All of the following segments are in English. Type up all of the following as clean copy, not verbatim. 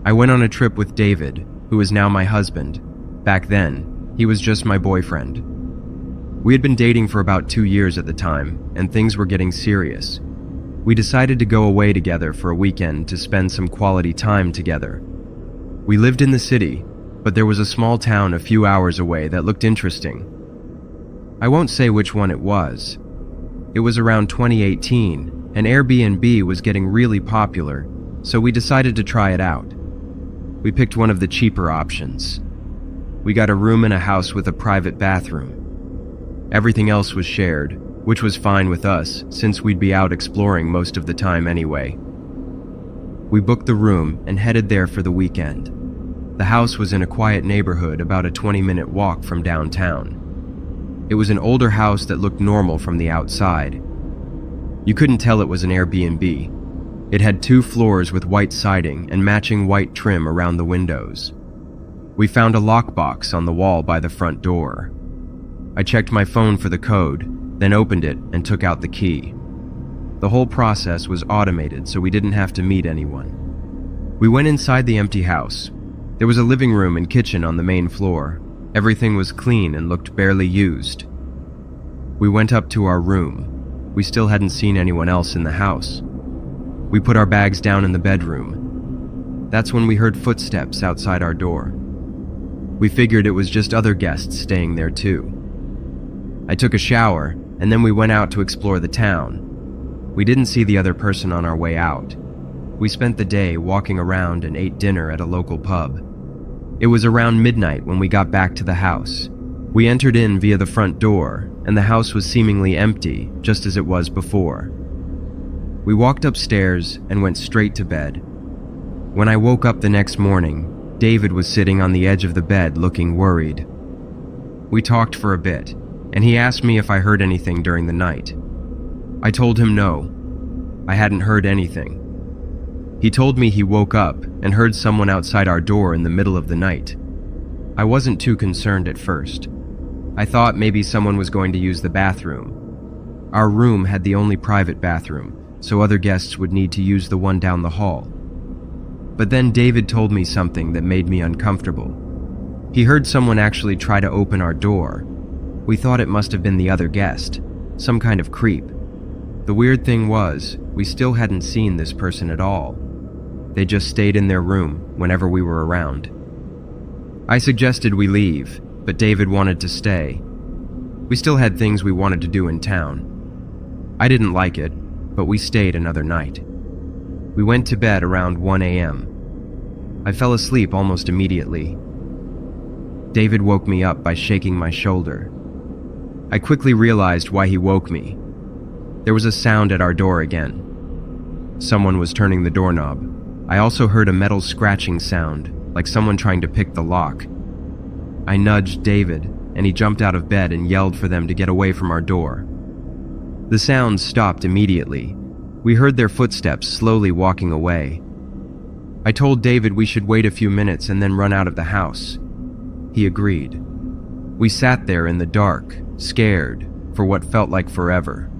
I went on a trip with David, who is now my husband. Back then, he was just my boyfriend. We had been dating for about 2 years at the time, and things were getting serious. We decided to go away together for a weekend to spend some quality time together. We lived in the city, but there was a small town a few hours away that looked interesting. I won't say which one it was. It was around 2018, and Airbnb was getting really popular, so we decided to try it out. We picked one of the cheaper options. We got a room in a house with a private bathroom. Everything else was shared, which was fine with us since we'd be out exploring most of the time anyway. We booked the room and headed there for the weekend. The house was in a quiet neighborhood about a 20-minute walk from downtown. It was an older house that looked normal from the outside. You couldn't tell it was an Airbnb. It had 2 floors with white siding and matching white trim around the windows. We found a lockbox on the wall by the front door. I checked my phone for the code, then opened it and took out the key. The whole process was automated, so we didn't have to meet anyone. We went inside the empty house. There was a living room and kitchen on the main floor. Everything was clean and looked barely used. We went up to our room. We still hadn't seen anyone else in the house. We put our bags down in the bedroom. That's when we heard footsteps outside our door. We figured it was just other guests staying there too. I took a shower, and then we went out to explore the town. We didn't see the other person on our way out. We spent the day walking around and ate dinner at a local pub. It was around midnight when we got back to the house. We entered in via the front door, and the house was seemingly empty, just as it was before. We walked upstairs and went straight to bed. When I woke up the next morning, David was sitting on the edge of the bed looking worried. We talked for a bit, and he asked me if I heard anything during the night. I told him no. I hadn't heard anything. He told me he woke up and heard someone outside our door in the middle of the night. I wasn't too concerned at first. I thought maybe someone was going to use the bathroom. Our room had the only private bathroom, so other guests would need to use the one down the hall. But then David told me something that made me uncomfortable. He heard someone actually try to open our door. We thought it must have been the other guest, some kind of creep. The weird thing was, we still hadn't seen this person at all. They just stayed in their room whenever we were around. I suggested we leave, but David wanted to stay. We still had things we wanted to do in town. I didn't like it, but we stayed another night. We went to bed around 1 a.m. I fell asleep almost immediately. David woke me up by shaking my shoulder. I quickly realized why he woke me. There was a sound at our door again. Someone was turning the doorknob. I also heard a metal scratching sound, like someone trying to pick the lock. I nudged David, and he jumped out of bed and yelled for them to get away from our door. The sound stopped immediately. We heard their footsteps slowly walking away. I told David we should wait a few minutes and then run out of the house. He agreed. We sat there in the dark, scared, for what felt like forever.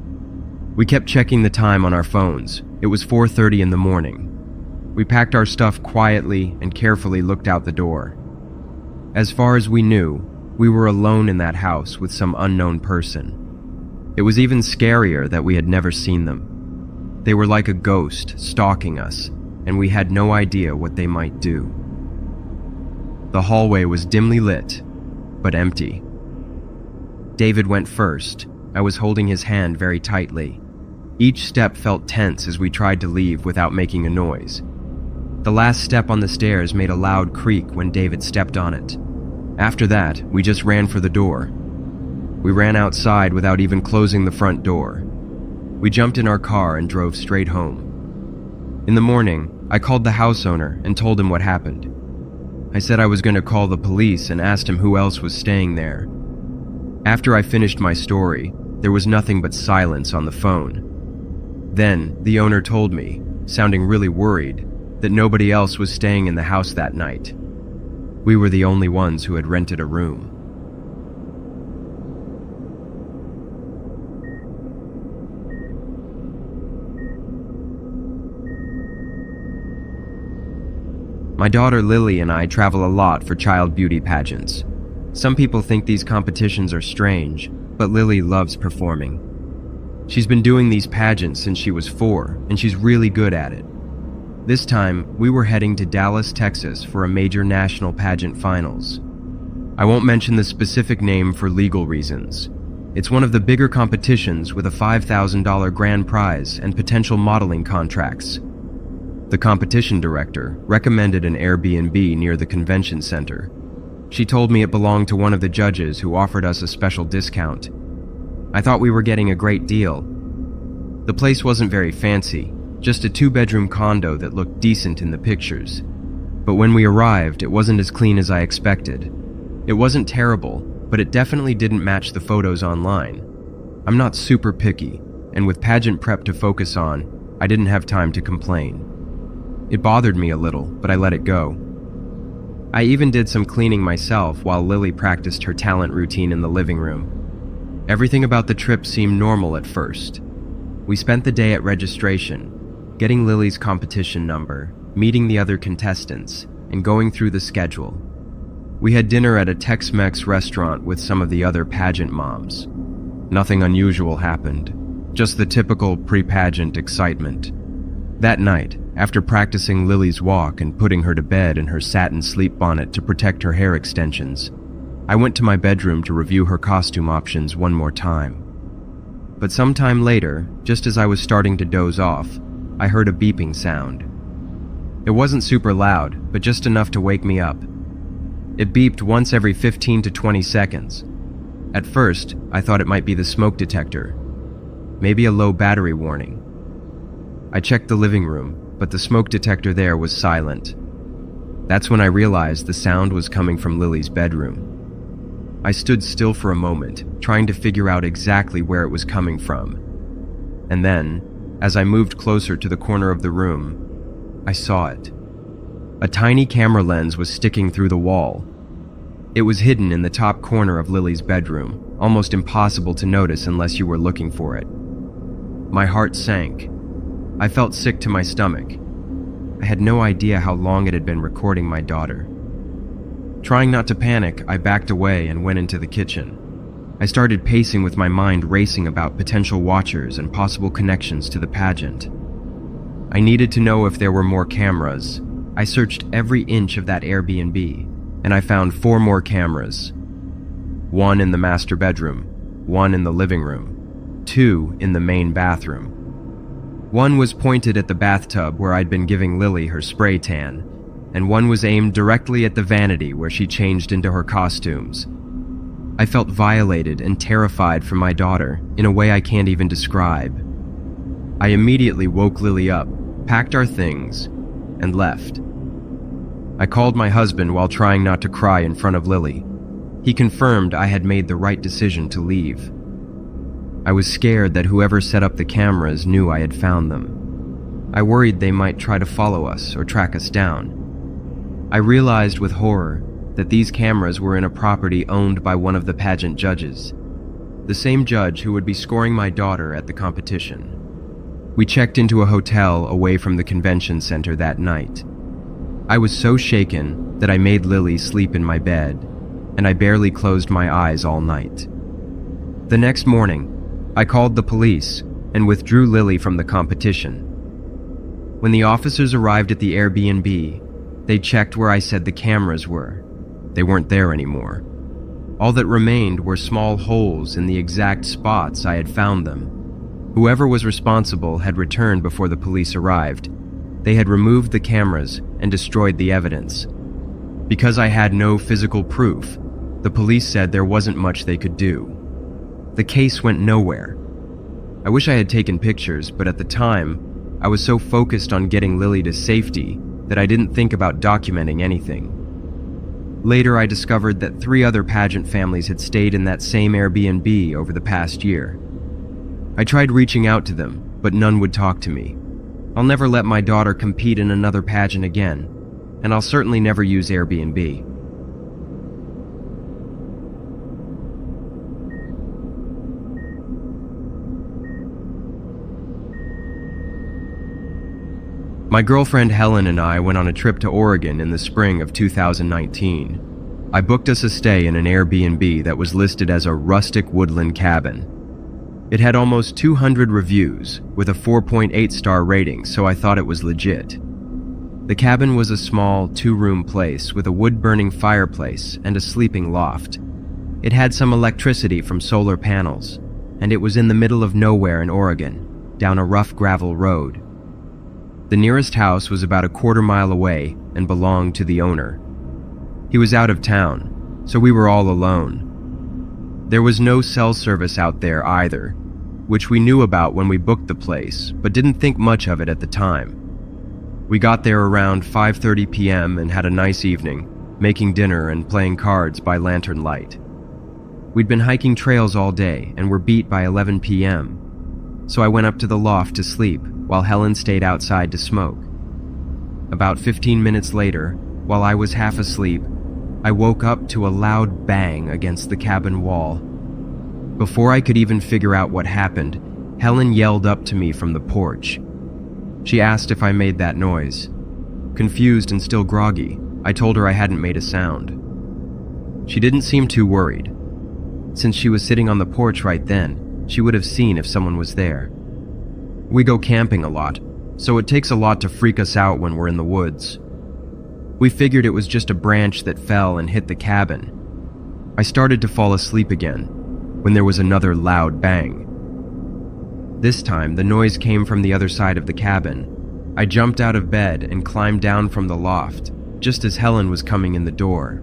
We kept checking the time on our phones. It was 4:30 in the morning. We packed our stuff quietly and carefully looked out the door. As far as we knew, we were alone in that house with some unknown person. It was even scarier that we had never seen them. They were like a ghost stalking us, and we had no idea what they might do. The hallway was dimly lit, but empty. David went first. I was holding his hand very tightly. Each step felt tense as we tried to leave without making a noise. The last step on the stairs made a loud creak when David stepped on it. After that, we just ran for the door. We ran outside without even closing the front door. We jumped in our car and drove straight home. In the morning, I called the house owner and told him what happened. I said I was going to call the police and asked him who else was staying there. After I finished my story, there was nothing but silence on the phone. Then, the owner told me, sounding really worried, that nobody else was staying in the house that night. We were the only ones who had rented a room. My daughter Lily and I travel a lot for child beauty pageants. Some people think these competitions are strange, but Lily loves performing. She's been doing these pageants since she was 4, and she's really good at it. This time, we were heading to Dallas, Texas for a major national pageant finals. I won't mention the specific name for legal reasons. It's one of the bigger competitions with a $5,000 grand prize and potential modeling contracts. The competition director recommended an Airbnb near the convention center. She told me it belonged to one of the judges who offered us a special discount. I thought we were getting a great deal. The place wasn't very fancy, just a 2-bedroom condo that looked decent in the pictures. But when we arrived, it wasn't as clean as I expected. It wasn't terrible, but it definitely didn't match the photos online. I'm not super picky, and with pageant prep to focus on, I didn't have time to complain. It bothered me a little, but I let it go. I even did some cleaning myself while Lily practiced her talent routine in the living room. Everything about the trip seemed normal at first. We spent the day at registration, getting Lily's competition number, meeting the other contestants, and going through the schedule. We had dinner at a Tex-Mex restaurant with some of the other pageant moms. Nothing unusual happened, just the typical pre-pageant excitement. That night, after practicing Lily's walk and putting her to bed in her satin sleep bonnet to protect her hair extensions, I went to my bedroom to review her costume options one more time. But sometime later, just as I was starting to doze off, I heard a beeping sound. It wasn't super loud, but just enough to wake me up. It beeped once every 15 to 20 seconds. At first, I thought it might be the smoke detector, maybe a low battery warning. I checked the living room, but the smoke detector there was silent. That's when I realized the sound was coming from Lily's bedroom. I stood still for a moment, trying to figure out exactly where it was coming from. And then, as I moved closer to the corner of the room, I saw it. A tiny camera lens was sticking through the wall. It was hidden in the top corner of Lily's bedroom, almost impossible to notice unless you were looking for it. My heart sank. I felt sick to my stomach. I had no idea how long it had been recording my daughter. Trying not to panic, I backed away and went into the kitchen. I started pacing with my mind racing about potential watchers and possible connections to the pageant. I needed to know if there were more cameras. I searched every inch of that Airbnb, and I found 4 more cameras. 1 in the master bedroom, 1 in the living room, 2 in the main bathroom. 1 was pointed at the bathtub where I'd been giving Lily her spray tan, and 1 was aimed directly at the vanity where she changed into her costumes. I felt violated and terrified for my daughter in a way I can't even describe. I immediately woke Lily up, packed our things, and left. I called my husband while trying not to cry in front of Lily. He confirmed I had made the right decision to leave. I was scared that whoever set up the cameras knew I had found them. I worried they might try to follow us or track us down. I realized with horror that these cameras were in a property owned by one of the pageant judges, the same judge who would be scoring my daughter at the competition. We checked into a hotel away from the convention center that night. I was so shaken that I made Lily sleep in my bed, and I barely closed my eyes all night. The next morning, I called the police and withdrew Lily from the competition. When the officers arrived at the Airbnb, they checked where I said the cameras were. They weren't there anymore. All that remained were small holes in the exact spots I had found them. Whoever was responsible had returned before the police arrived. They had removed the cameras and destroyed the evidence. Because I had no physical proof, the police said there wasn't much they could do. The case went nowhere. I wish I had taken pictures, but at the time, I was so focused on getting Lily to safety that I didn't think about documenting anything. Later, I discovered that 3 other pageant families had stayed in that same Airbnb over the past year. I tried reaching out to them, but none would talk to me. I'll never let my daughter compete in another pageant again, and I'll certainly never use Airbnb. My girlfriend Helen and I went on a trip to Oregon in the spring of 2019. I booked us a stay in an Airbnb that was listed as a rustic woodland cabin. It had almost 200 reviews with a 4.8-star rating, so I thought it was legit. The cabin was a small 2-room place with a wood-burning fireplace and a sleeping loft. It had some electricity from solar panels, and it was in the middle of nowhere in Oregon, down a rough gravel road. The nearest house was about a quarter-mile away and belonged to the owner. He was out of town, so we were all alone. There was no cell service out there either, which we knew about when we booked the place, but didn't think much of it at the time. We got there around 5:30 p.m. and had a nice evening, making dinner and playing cards by lantern light. We'd been hiking trails all day and were beat by 11 p.m., so I went up to the loft to sleep while Helen stayed outside to smoke. About 15 minutes later, while I was half asleep, I woke up to a loud bang against the cabin wall. Before I could even figure out what happened, Helen yelled up to me from the porch. She asked if I made that noise. Confused and still groggy, I told her I hadn't made a sound. She didn't seem too worried. Since she was sitting on the porch right then, she would have seen if someone was there. We go camping a lot, so it takes a lot to freak us out when we're in the woods. We figured it was just a branch that fell and hit the cabin. I started to fall asleep again, when there was another loud bang. This time, the noise came from the other side of the cabin. I jumped out of bed and climbed down from the loft, just as Helen was coming in the door.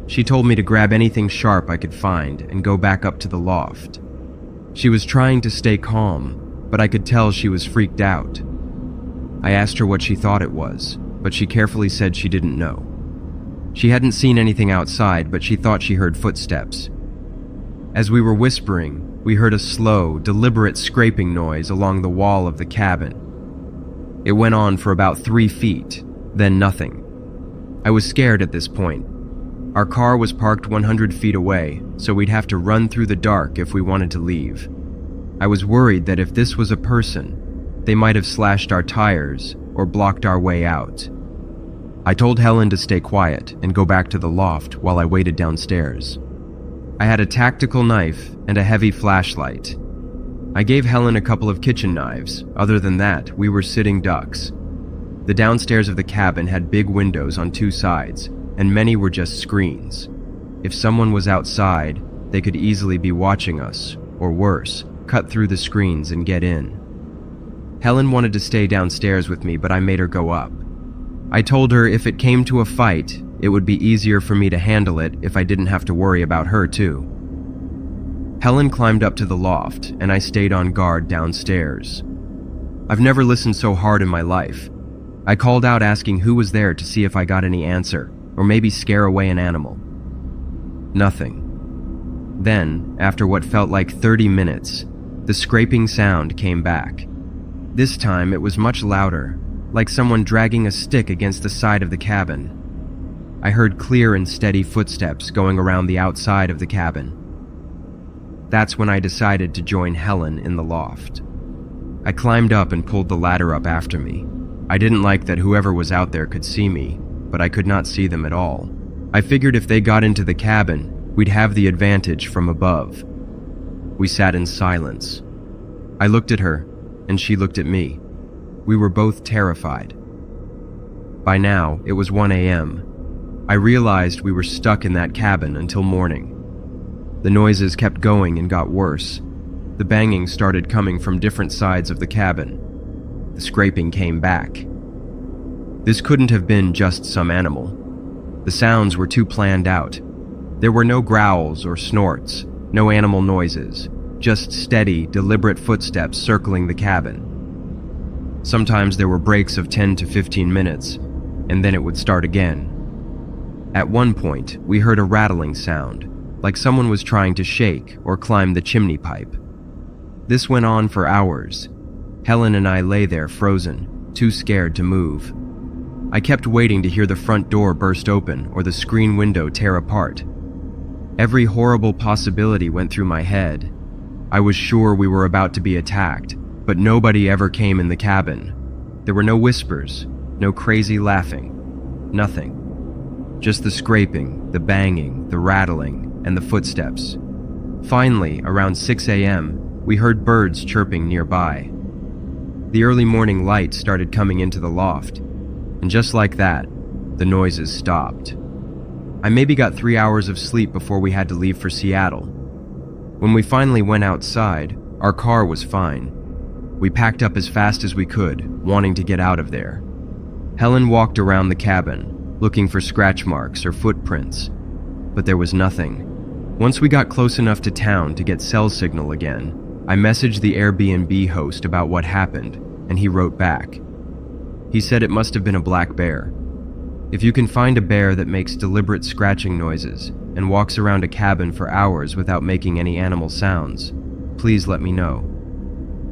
She told me to grab anything sharp I could find and go back up to the loft. She was trying to stay calm, but I could tell she was freaked out. I asked her what she thought it was, but she carefully said she didn't know. She hadn't seen anything outside, but she thought she heard footsteps. As we were whispering, we heard a slow, deliberate scraping noise along the wall of the cabin. It went on for about 3 feet, then nothing. I was scared at this point. Our car was parked 100 feet away, so we'd have to run through the dark if we wanted to leave. I was worried that if this was a person, they might have slashed our tires or blocked our way out. I told Helen to stay quiet and go back to the loft while I waited downstairs. I had a tactical knife and a heavy flashlight. I gave Helen a couple of kitchen knives. Other than that, we were sitting ducks. The downstairs of the cabin had big windows on 2 sides, and many were just screens. If someone was outside, they could easily be watching us, or worse, cut through the screens and get in. Helen wanted to stay downstairs with me, but I made her go up. I told her if it came to a fight, it would be easier for me to handle it if I didn't have to worry about her too. Helen climbed up to the loft, and I stayed on guard downstairs. I've never listened so hard in my life. I called out asking who was there to see if I got any answer, or maybe scare away an animal. Nothing. Then, after what felt like 30 minutes, the scraping sound came back. This time it was much louder, like someone dragging a stick against the side of the cabin. I heard clear and steady footsteps going around the outside of the cabin. That's when I decided to join Helen in the loft. I climbed up and pulled the ladder up after me. I didn't like that whoever was out there could see me, but I could not see them at all. I figured if they got into the cabin, we'd have the advantage from above. We sat in silence. I looked at her, and she looked at me. We were both terrified. By now, it was 1 a.m. I realized we were stuck in that cabin until morning. The noises kept going and got worse. The banging started coming from different sides of the cabin. The scraping came back. This couldn't have been just some animal. The sounds were too planned out. There were no growls or snorts, no animal noises, just steady, deliberate footsteps circling the cabin. Sometimes there were breaks of 10 to 15 minutes, and then it would start again. At one point, we heard a rattling sound, like someone was trying to shake or climb the chimney pipe. This went on for hours. Helen and I lay there frozen, too scared to move. I kept waiting to hear the front door burst open or the screen window tear apart. Every horrible possibility went through my head. I was sure we were about to be attacked, but nobody ever came in the cabin. There were no whispers, no crazy laughing, nothing. Just the scraping, the banging, the rattling, and the footsteps. Finally, around 6 a.m., we heard birds chirping nearby. The early morning light started coming into the loft, and just like that, the noises stopped. I maybe got 3 hours of sleep before we had to leave for Seattle. When we finally went outside, our car was fine. We packed up as fast as we could, wanting to get out of there. Helen walked around the cabin, looking for scratch marks or footprints, but there was nothing. Once we got close enough to town to get cell signal again, I messaged the Airbnb host about what happened, and he wrote back. He said it must have been a black bear. If you can find a bear that makes deliberate scratching noises and walks around a cabin for hours without making any animal sounds, please let me know.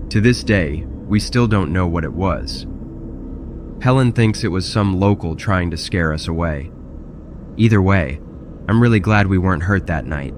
To this day, we still don't know what it was. Helen thinks it was some local trying to scare us away. Either way, I'm really glad we weren't hurt that night.